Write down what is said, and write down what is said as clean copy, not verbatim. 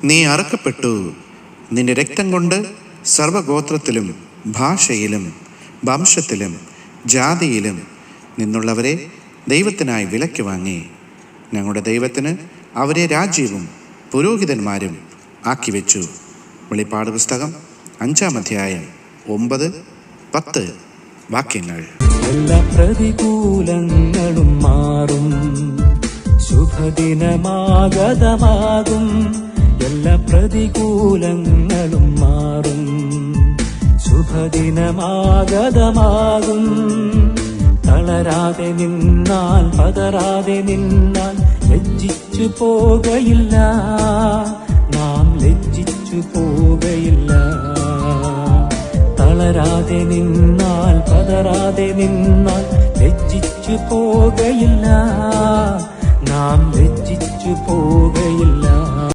നീ അറുക്കപ്പെട്ടു. നിന്റെ രക്തം കൊണ്ട് സർവഗോത്രത്തിലും ഭാഷയിലും വംശത്തിലും ജാതിയിലും നിന്നുള്ളവരെ ദൈവത്തിനായി വിലയ്ക്ക് വാങ്ങി. ഞങ്ങളുടെ ദൈവത്തിന് അവരെ രാജ്യവും പുരോഹിതന്മാരും ആക്കി വെച്ചു. വെളിപ്പാട് പുസ്തകം 5-ാം അധ്യായം 9-10 വാക്യങ്ങൾ. എല്ലാ പ്രതികൂലങ്ങളും മാറും, ശുഭദിനമാഗതമാകും. എല്ലാ പ്രതികൂലങ്ങളും മാറും, ശുഭദിനമാഗതമാകും. തളരാതെ നിന്നാൽ, പതറാതെ നിന്നാൽ ലജ്ജിച്ചു പോകയില്ല, നാം ലജ്ജിച്ചു പോകയില്ല. തളരാതെ നിന്നാൽ, പതറാതെ നിന്നാൽ ലജ്ജിച്ചു പോകയില്ല, നാം ലജ്ജിച്ചു പോകയില്ല.